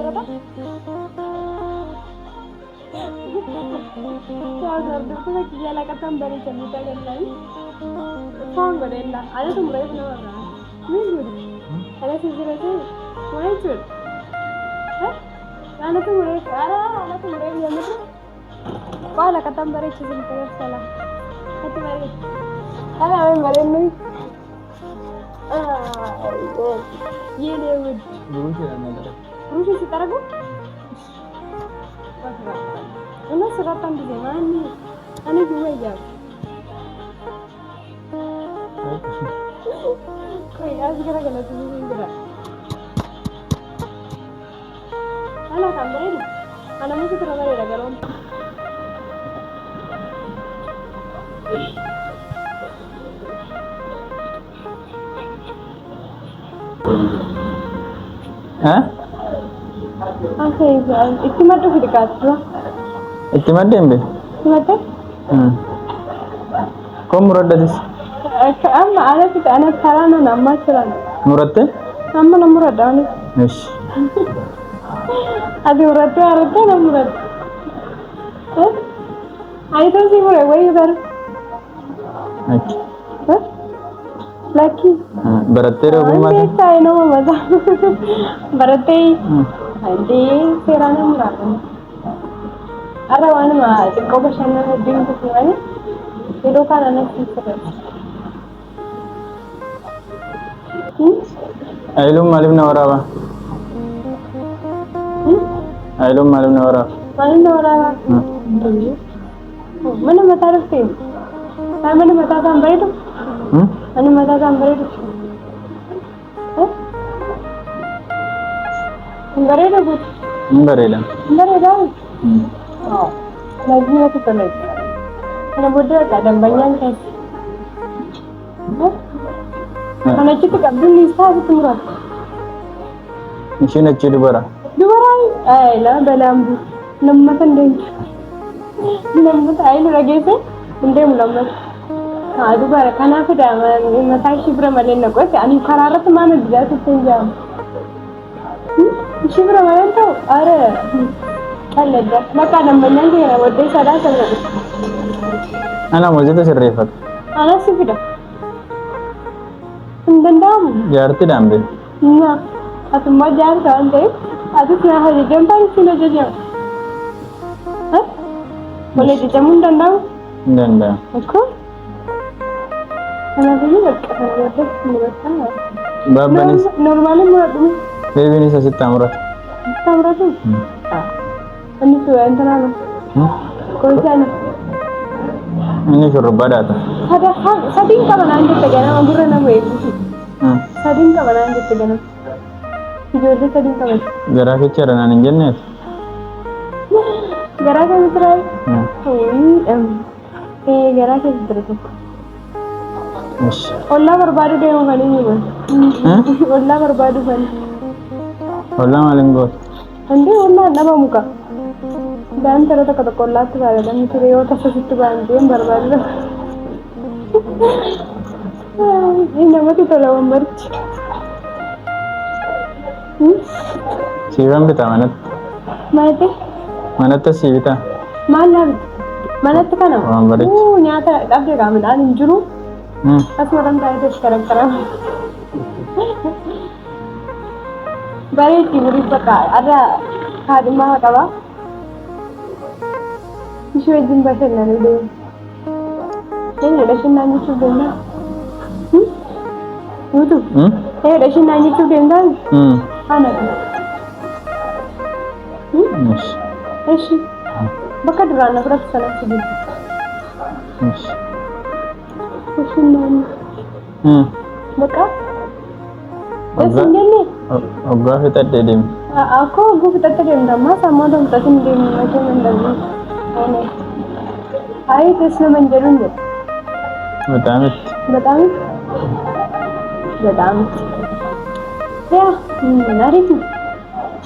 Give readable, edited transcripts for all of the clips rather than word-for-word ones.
kata. Saya gardu tu nak jalan kata beri cerita kan lagi. Song berenda. Ada tu mulai nama apa? Minggu. Ada sesuatu tu mulai cut. Ada tu mulai. Ada tu mulai dia macam. Kala kata beri cerita kan salah. Hati beri. Ada orang beri ni. Ye ni wood. Burusi setara bu? Ana seratan di mana? Ana juga ya. Kau ya sekarang kalau tu ni berat. Ana kamera ni. Ana mesti terlalu ada garam. Hah? Okay, itu mata kita kasih. Itu mata embe? Mata? Kau murad dah? Amma ada kita anak saran nama saran. Murad te? Amma nama murad dah ni. Yes. Ada murad tu ada tu nama murad. Ayo tu sih murad, why you there? Okay. Lucky. Berarti aku mata. Ande saya nama mata. Berarti. Ande seran murad. Ada mana mah? Kau bersama dengan tu semua ni. Itu kan anak siswa. Ailum malim nawarawa. Ailum malim nawarawa. Malim nawarawa. Mana mata rufin? Saya mana mata sampai itu? Mana mata sampai itu? Sampai itu bu? Sampai itu. Sampai itu. Oh, lagi aku tak lagi. Karena bodoh tak ada banyak kan. Karena itu tak beli sah itu murah. Mesti nak curi bara. Dua orang, lah dalam nama sendiri. Nama saya ni lagi se, sendiri nama. Itu bara. Karena aku dah masa Shibra Malin nak kau. Ani kararat mana dia sesuatu. Shibra Malin tu, ada. Ada dah. Maka nama yang dia bodoh sada sana. Anak muzi tu serifat. Anak sih dah. Dendam. Jarti dah ambil. Nah, atau mau jangan kan deh. Atau kena hari jempol sini saja. Hah? Boleh dijamun dendam? Dendam. Aku? Anak ini berkat mulut sana. Bapa ni. Normalnya mulut ni. Baby ni sasi tamrat. Tamrat tu? Ini tu antara apa? Kau sana. Ini suruh badat. Ada sadin kawan anda tegana ambura nama ibu. Sadin kawan anda tegana. Jodoh sadin kawan. Gerak kecil dan anjingnya. Gerak kecil. Gerak kecil. Yes. Allah berbadu deh orang ini pun. Allah berbadu pun. Allah maling god. Ande Allah nama muka. Dan terus kata kolak tu ada dan itu dia otak sesuatu banjir berbadu. Ini nama tu terlalu merc. Siapa kita mana? Mana tu siapa? Mana tu kan? Nyata apa kamu dah injuru? Asmaran dah itu sekarang. Baik timuri pakar. Ada khadimah kawa. Iswe din bahasa nani deh. Ini dah sih nani tu deh. Itu. Dah sih nani tu deh dah. Anak. Yes. Eshi. Bakal derana berat sana sih. Yes. Eshi nani. Bakal. Eshi ni. Ogah kita dedim. Aku kita dedim dah. Masa mau dong tak dedim macam mana? Ini. Ayo Krishna manjarun je. Betul. Ya, menarik tu.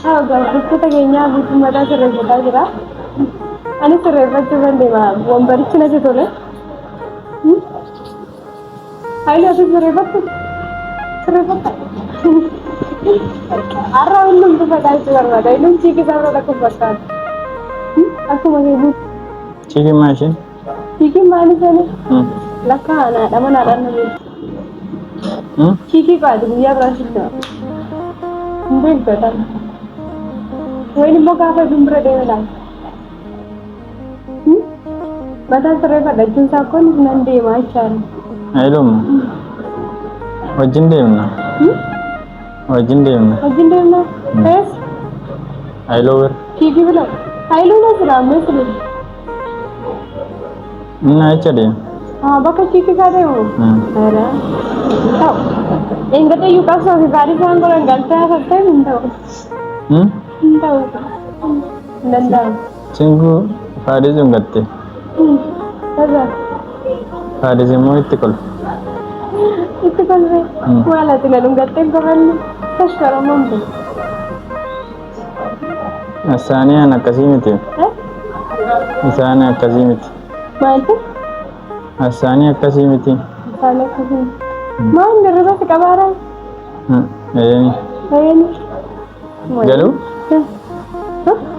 Agak kita kayaknya butuh mata cerai kira. Ani cerai macam mana mah? Bukan bercina je tu le. Ayo aku cerai betul. Cerai betul. Arra hullum tuffataa barbaada. Illum chiikii isaa takkuuf fakkaata. Akkuma keetii. Chiikiin maashin? Chiikiin maali jedhani? Lakka haadha manaadhaan namni. Chiikii qaadi guyyaa biraa shiddaa. Hin beektotan. Wayin immoo gaafa dumbira deeme laata. Mataan sirreeffadha jechuun isaa kun nan deemaa jechaadha. Aylum. Wajjin deemna. Wajjin deemna. Wajjin deemna. Ees? Ayloo bir. Chiikii bila. Ayloo na sira amma sirri. Inni acha deema. Bakka chiikii isaa deemu. Ara. Ta'u. Eengata iyyuu qabsoo fi gaarii isaan godhan galtee haasa'e hin ta'u. Hin ta'u. Hin danda'amu. Cinguu faadii cungatte. Kaza. Faadii immoo itti kolfa. Itti kolfe. Maala ati na dhungattee goranni. Tashkaramuun bulu. Isaanii akkasii miti. Isaanii akkasii miti. Maaltu? Isaanii akkasii miti. Isaanii akkasii miti. Maal dirriba si qabaaraa? Eeyeni. Eeyeni. Galuu?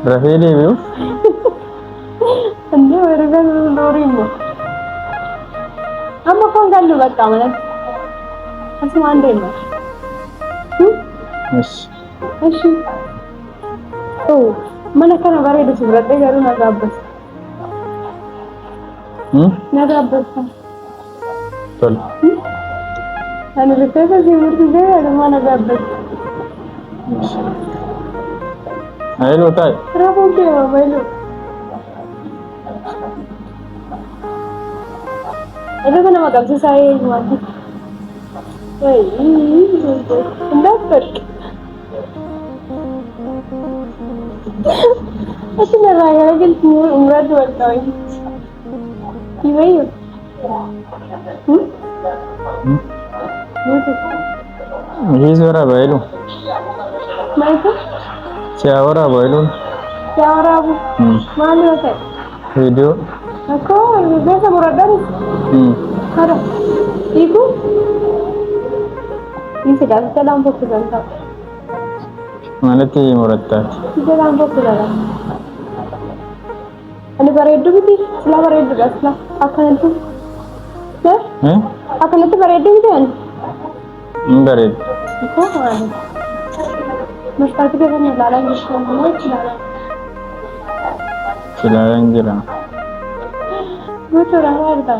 Rafee deebi'u? Andi warga durimu. Amma kon gallu bakka mana. Asumaan deema. Yes. Ashi. Oh, mana kana bareedu si biratti garuu na gaabbata. Na gaabbata. Tol. Ani rifeensa si murtisee aduma na gaabbata. Ayloo taa'e. Raafuu deema mailuu. Itu kan nama kamu saya mati. Hei, dapat. Aku nak lagi umrah 2 tahun. Gimana? Ini suara Ayloo. Mana? Siapa Ayloo? Siapa Abu? Mana tu? Video. Aku biasa murah dari. Ada. Ibu? Ini sedang dalam buku tentang. Mana ti murattati? Tidak dalam buku dalam. Anda beredu betul? Setelah beredu dah setelah akan itu. Akan itu beredu kan? Beredu. Itu mana? Mesti kita kan jalan di sana jalan. Jalan jalan. Betul ada.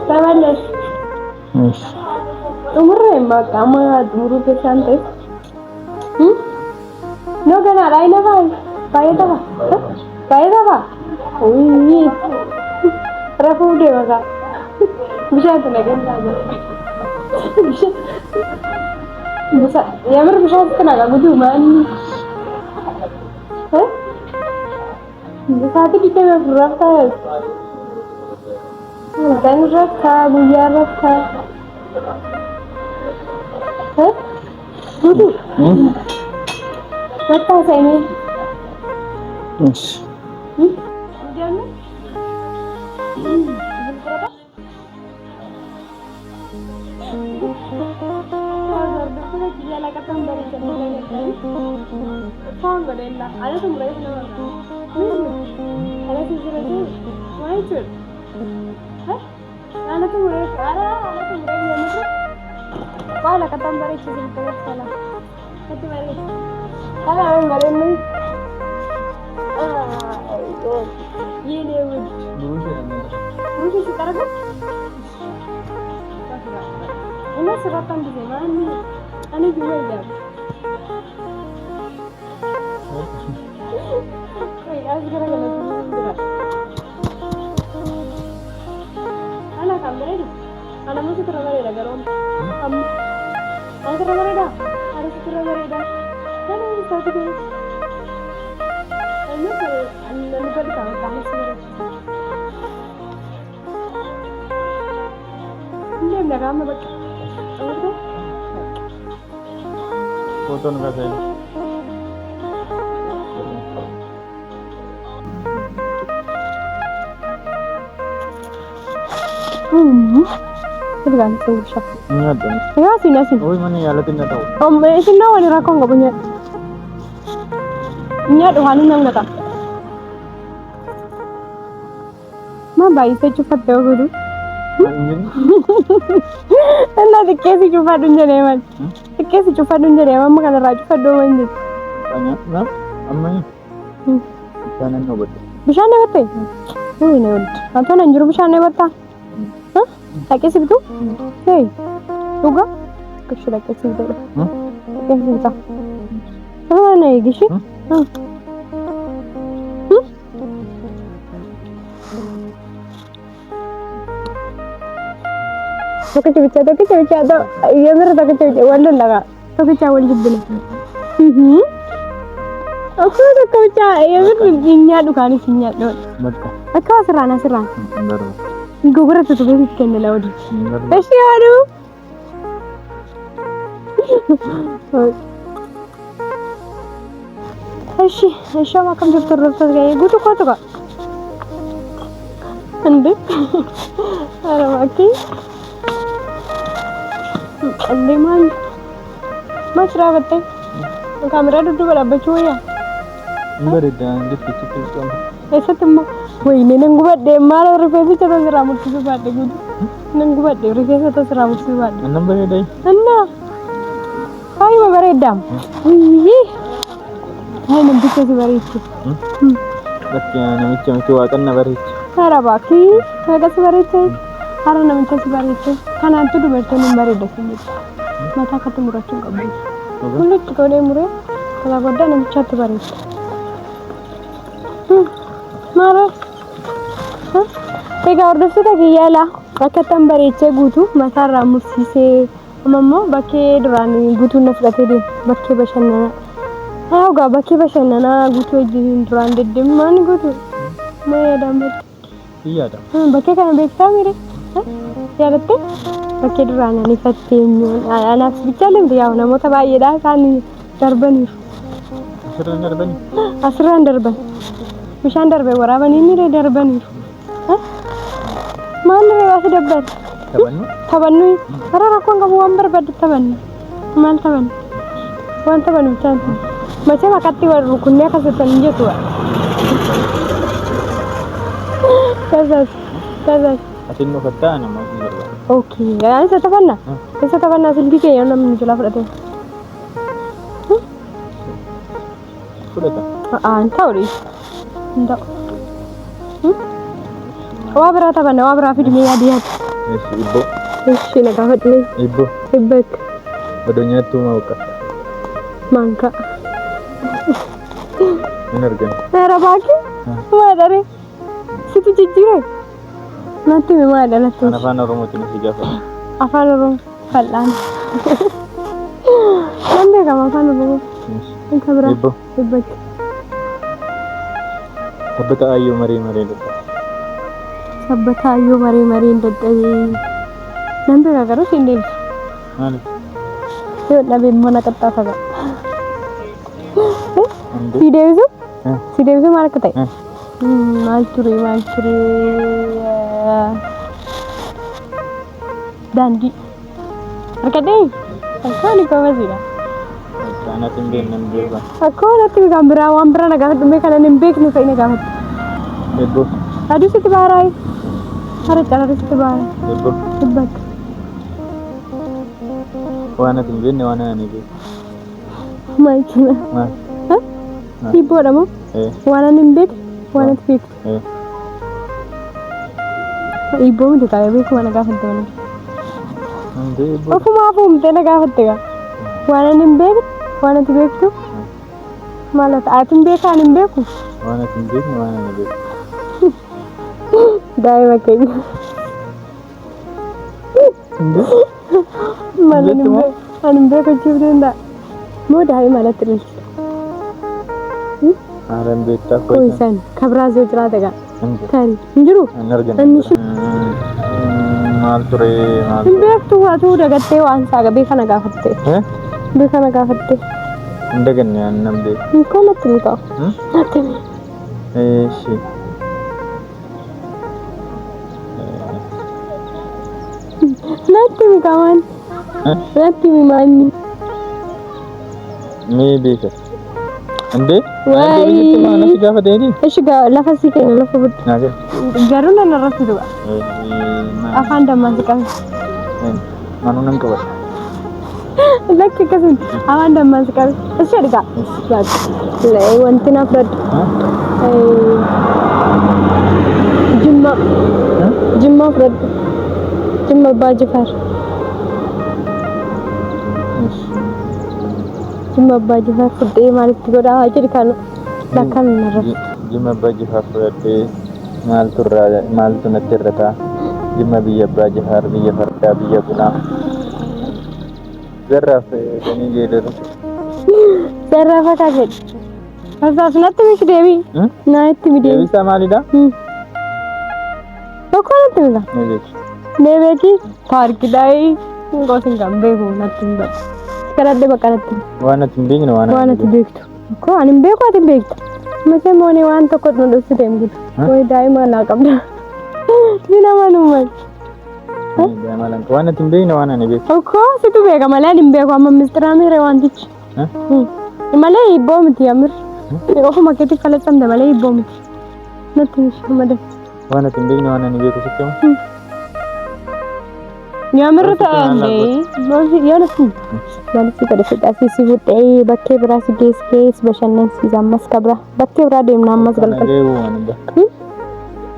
Tawalas. Yes. Umurnya mak kamu umur kesantai. No kan ada ini apa? Kaya apa? Kaya apa? Oh, rafu deh maka. Bisa tu lagi saja. Bisa. Ya bisa tu naga butuh man. Bisa tu kita berapa? Dan rasa, buyar rasa. Butuh. Berapa saya ni? Yes. Jangan. Berapa? Kalau dia nak kata memberi kerja, faham tak? Ada tu mulai nama. Ada tu jadi, macam. Ada tu mulai, ada tu mulai nama. Kau nak kata memberi kerja kita salah. Kata memberi. Kalau orang memberi ni. Ye ni wood. Mungkin sekarang kan? Ini seratan di mana? Ani juga ya. Wih, sekarang kalau tu anak kamera ni, anak mesti terawal dah garam. Anak terawal dah, harus terawal dah. Mana ini satu tu? Anu kalau anu pada kami semua. Ini nak ramai betul. Apa? Foto nak saya. nyaata bigaan sun bishaan. Nyaadha. Yaa siin asiin. Oyi mana yaalatti na ta'u. Amma isin naa wali rakkoon qabu nyaadhu. Nyaadhu waan hin namnata. Maa baay'isee cufattee ogudu. Ella xiqqeessi cufadhu hin jedhee maal? Xiqqeessi cufadhu hin jedhee amma kanarraa cufadhu waan jedhu. Amma bishaan hin hubatte. Bishaan dhabattee? Uy na walitti. Wantoonni hin jiru bishaan dhabattaa? Dhaqeessi bituu? Hee dhugaa? Goshi dhaqeessi bituudha. Dhaqeessi bitaa. Na eegishi? Tokkicha bicha የምር tokkicha bicha ወንዶን ለጋ tokkicha ወል jibbina እኮ tokkicha የምር ይኛዱ ካንስ ይኛዱ በቃ አካ ስራና ጉጉረት ትቤት ከነለው እሺ ያሉ እሺ እሺ ማከም ተፈረፈ ጋር ጉቱ ኮቱ ጋር እንዴ አረ ማኪ እንዴ ማን ማስራ ወጣ ካሜራ ዱዱ በላበችው ያ እንደረዳ እንዴት ትጥጥም እሰትማ ወይኔ ነንጉበዴ ማለ ሪፌስ ተሰራ ሙርት ባደ ጉድ ነንጉበዴ ሪፌስ ተሰራ ሙርት ባደ ነምበር ሄደይ እና አይ በበረዳም ይይ አይ ምን ቢከዚ በረይች ለክ ነምጭ ዋቀና በረይች አረባኪ ከገስ በረይች አረ ነምጭ በረይች ካናንቱ ዱበርተን በረደስ ማታ ከተሙራችን ቀበል ሁሉ ጥቆሌ ሙሬ ከላጎዳ ነምጭ በረይች ማረ Ega hordoftoota kiyyaala akka tambareechee guutuu mataarraa mursiisee ammoo bakkee duraan guutuun na fudhatee deema bakkee bashannanaa. Haa ogaa bakkee bashannanaa guutuu wajjin duraan deddeemaan guutuu moo yaadaan beektu? Yaada. Bakkee kana beektaa miire? Yaadattee? Bakkee duraan ani fatteenyuun anaaf bichaa limti yaa namoota baay'eedhaa isaan darbaniiru. Asirraan darbani? Asirraan darban. Bishaan darbee waraabanii ni darbaniiru. Maal reewaasi dabban? Tabannu. Bara rakkoon qabu waan barbaadu tabannu. Maal tabannu? Waan tabannu bishaan. Macam akkatti warri rukunee akkasitti hin jettu. Kasas. Asin nu fattaa nama hin barbaadu. Okay. Yaa isa tabanna? Isa tabanna silbii kee yoo namni jala fudhate. Fudhata. Hin ta'u dhi. Hin ta'u. Waa biraa taphanna waa biraa fidnee yaadiyaati. Eessi ibboo. Eessi na gaafadhee. Ibboo. Ibbeek. Odoo nyaattuu maa uqqa? Maanka. Hin argani. Seera baakii? Maadharee? Situ jijjiiree? Natti himi maadha natti himi? Afaan Oromootiin si gaafata. Afaan Oromoo fal'aan. Nan beekama afaan Oromoo. Inka biraa? Ibboo. Ibbeek. Sabbata ayyoo marii dadhabee. Sabbata ayyoo marii dadhabee. Nan beeka garuu siin deebisu. Maali? Yoo dhabee immoo na qaxxaasa ga'a. Si deebisu? Si deebisu maal akka ta'e? Maal ture? Daandii. Harkadhee? Akkaan qabasiidha. Akkaanatti hin beekne hin beekan. Akkanatti kan biraa waan biraa na gaafadhu mee kanan hin beekne fa'i na gaafadhu. Ibboo. Aduu sitti baaraayee? Hara calarii sitti baaraayee? Ibboo. Dhibbatti. Waan ati hin beekne waan ani beeku. Maal jira? Maal? Ibboodha moo? Waan ani hin beekne waan ati beektu. Ibboo miti taa'ee beekuma na gaafatte mana. Ofumaa fuumtee na gaafatte gaa. Waan ani hin beekne waan ati beektu. Maal ati hin beekaa ani hin beeku? Waan ati hin beekne waan ani beeku. Daa'ima keenya. Maal ani hin beeku jechuuf danda'a. Moo daa'ima alatti dhulchi. Haalaan beektaa koo isaan kabiraas yoo jiraate gaa. Tarii hin jiru? Hin argine. Maal ture maal? Hin beektu waatu dagattee waan saaga beeka na gaafatte. Beeka na gaafatte. Hin daganne aan nan beeku. Hiikoo natti hin ta'u. Natti hin. Eeshi. Natti mi kaman. Natti mi mani. Me beka. Ande? Wai. Ande mana si gafa deni? Eshi ga lafa si ke lafa but. Nage. Garuna na rasu duga. Afan da maskan. Manu nang kawat. Lakki kasun. Afan da maskan. Eshi diga. Ya. Lai wanti na frad. Jimma frad. Jimma bajifar. Jimma bajifar fudde malit goda hajir kan lakan narra. Jimma bajifar fudde mal turra mal tunatirrata. Jimma biya bajifar biya farda biya guna. Zarra fe deni geder. Zarra fa kaget. Asa sunat mi devi. Na itti mi devi. Devi samalida? Tokko natta. Neve ki park dai gosin gambe ho natta. Karadde bakaratti. Wana timbing no wana tibektu. Ko anim beko atim bekta. Mase mone wan tokko no dusu dem gitu. Koi dai mana kamda. Dina manumai. Dai malan wana timbing no wana ne bek. Ko situ beka mala nim beko amma mistrami rewantich. Mala ibom ti amir. Ko maketi kala samda mala ibom. Nothing shamade. Wana timbing no wana ne bek sikyo. Nyamir ta ande. Nozi yanasu. Wanti pada sedasi sibut bakke berasi kes bashannan si zammas kabra bakke berade nammas galkal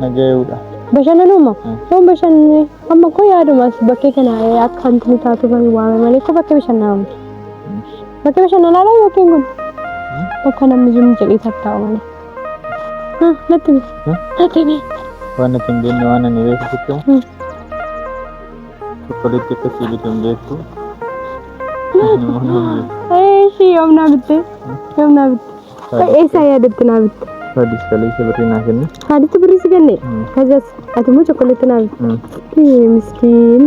nageu da bashannan umma on bashanne amma ko yaadu mas bakke kana akhan tuni taatu bani wa mane ko bakke bashannan ala yo kengun bakana mijum jeli tatta wala natti wana timbin wana ne vesikyo chocolate ke sibitum dektu Shi yomna bitte. Esa ya debtna bitte. Hadis kali seperti naken. Hadis beri sigane. Kajas atumu chocolate na bitte. Miskin.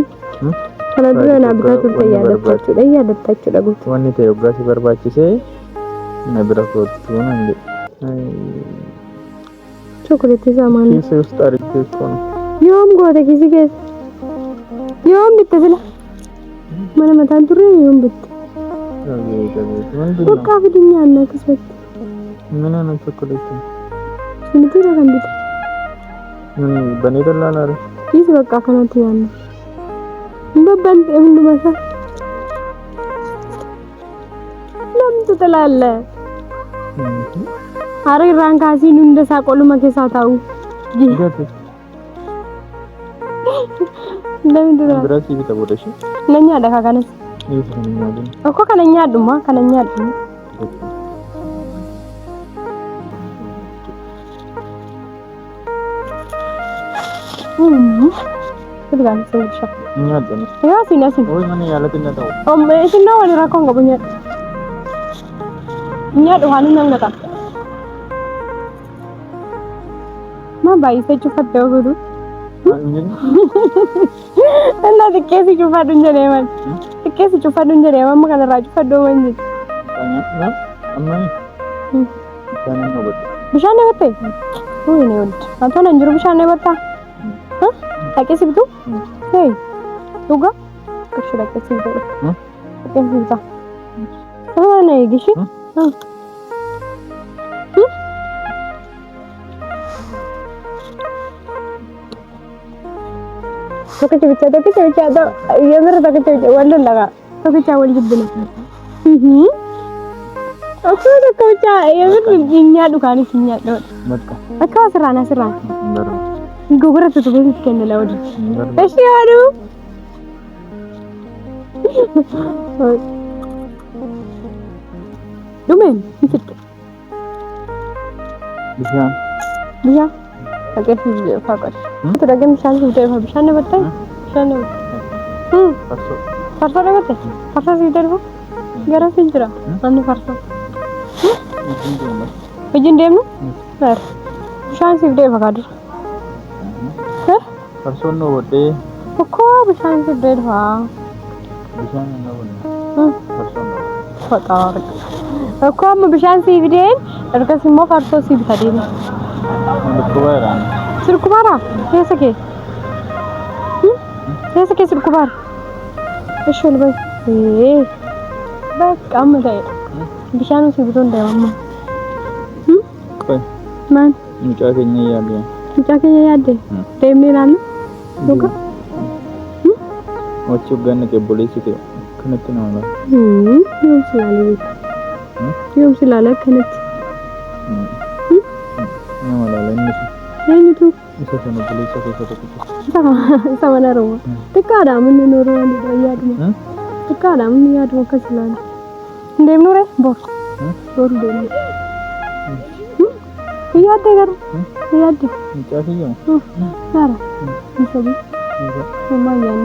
Kana dura na bitta tu ya datta dagut. Wanni te yoga si barbachise na bira ko tunande. Chocolate zaman. Kise ustari keskon. Yom gode kisi kes. Yom bitte sila. Mana mata dure yom bitte. Ko kafi dunya na kisbet. Mana na chocolate. Sini tira kan bitte. Bani dalla na re. Kisi bakka kana tiyan. Babban hindu masa. Lam tu talalla. Hari rangkasi nunda sakolu make satau. Gitu. Lam tu. Berasi kita boleh sih. Nanya ada kakanas. Iya sebenarnya ada. Aku kan nanya dulu kan nanya dulu. Itu kan susah. Nanya dulu. Ya sini. Oh mana ya latin tahu. Oh mesin nawa ni rakong nggak punya. Nanya dulu hani nang nggak. Ma bayi saya cepat deh guru. Anda dikasih cepat dunjane man. Dikasih cepat dunjane man makan raju cepat doang ni. Tanya, amma ni. Tanya ngobat. Bisa ni betul. Oh ini ud. Atau nanjur bisa ni betul. Hah? Tak kasih betul? Hey, juga? Kasih kasih betul. Kasih betul. Oh ni gishi? Tapi cewek tu, ya benar tapi cewek wala laga. Tapi cewek jibun. Aku dah kau cewek, ya benar jinya dukan jinya tu. Betul. Aku serana. Betul. Gugurah tu boleh kena lawat. Asyadu. Dumen, ikut. Bisa. Agak sih fakat. Itu lagi misal sudah apa? Bisa ni betul? Bisa ni. Farsa ni betul? Farsa sih terus? Gara sih terus. Anu farsa. Ejin demo? Sir. Bisa sih deh fakat. Farsa no bote. Kok bisa sih deh ha? Bisa no bote. Farsa no. Fakat. Kok mau bisa sih deh? Terus semua farsa sih bisa deh. Suruh kubara, ya sakit. Ya sakit suruh kubar. እሺ ልበይ በቃ አመጣይ ቢሻኑ ሲብቶ እንዳይማማ ቆይ ማን ሙጫከኛ ያለ ደምኔናል ዶጋ ወጭ ገነ ከቦሌሲ ከነት ነው ነው ይሁን ስላለ ከነት ነው ለለንስ ለኝቱ እሰሰነ ቦሌሲ ከሰተከተ ሰማናሮ ተካዳ ምን ኖሮ ያድማ ተካዳ ምን ያድማ ከስላለ እንደም ኖረ ቦር ደም ያደገሩ ያደ ሙጫከኛ አረ ይሰቡ ማያኔ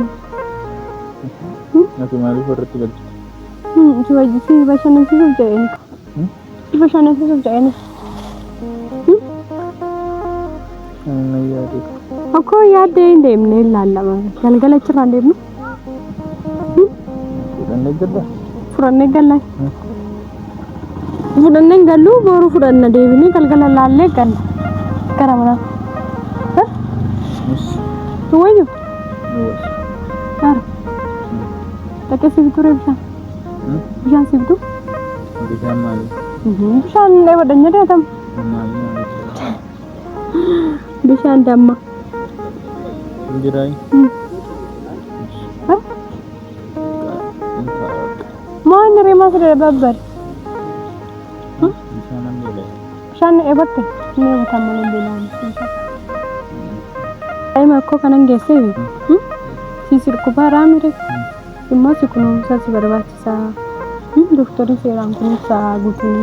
ናቱ ማለት ወርት ገልጽ ጁዋጂ በሸነን ሲዘጃይን በሸነን ሲዘጃይን ነያዲ እኮ ያደ እንደምን ይላልማ ገልገለችራ እንደምን ፍረነገላ ፍረነገሉ ቦሩ ፍረነ ደብኒ ገልገላላለ ቀን ከራመና ወይዩ አረ ተከሲብቱ ረብሻ ቢሻን ሲብቱ ቢሻን ማሊ ቢሻን ላይ ወደኛ ዳታም ቢሻን ዳማ እንግዳይ ማን ረማስ ደባበር ቢሻን ኤበተ ነው ታማለ እንደላን አይ ማኮ ከነንገሴ ሲሲርኩ ባራምሬ imasi kunuunsa si barbaachisa doktori seeraan kunuunsa guutuu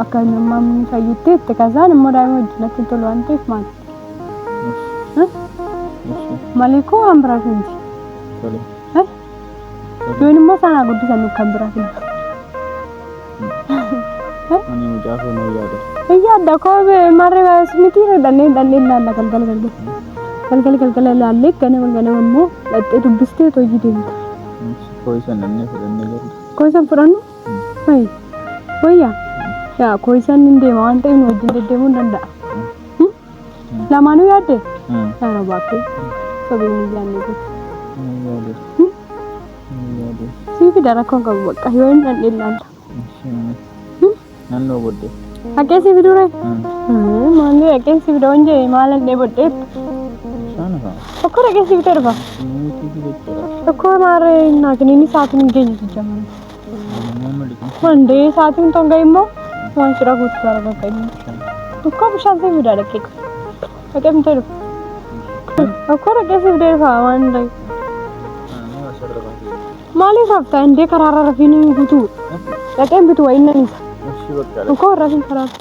akka namni fayyutti kazaan immoo daa'ima wajjinatti tolu waan ta'eef malee koo waan biraaf miti yoon immoo sana guddisan kan biraaf miti ani mucaafoo na yaada koo marree miti dannee ilaalla galgala ilaallee ganama immoo dhattee dubbistee hojii deemta. Koisan nanne fudhanne garu. Koisan fudhannu? Wayya. Yaa koisan inde waan ta'e nu wajjin deddeemuun danda'a. Lamaanuu yaadde? Yaa baakee. Sabiin yaanne gooti. Siifi darakkoon qabu bakka yoo hin dhandhe ilaalla. Naannoo bodde. Haqee siifi dure? Maalli haqee siifi dawwan jee maal haldhee boddeet? Tokko haqee siifi ta'e dhufa? Tokko maarre naagini saatiin geenye sijjaman. Mande saatiin tonga immoo waan shira guutuu gara bakkaini. Tokko bishaan siifi daa dhaqeeqa. Dhaqee mita dhufa. Tokko dhaqee siifi deefa waan dhayi. Maaliif hafta indee karaarra rafiin guutuu dhaqee bitu waa innanisa. Tokko rafiin karaarra.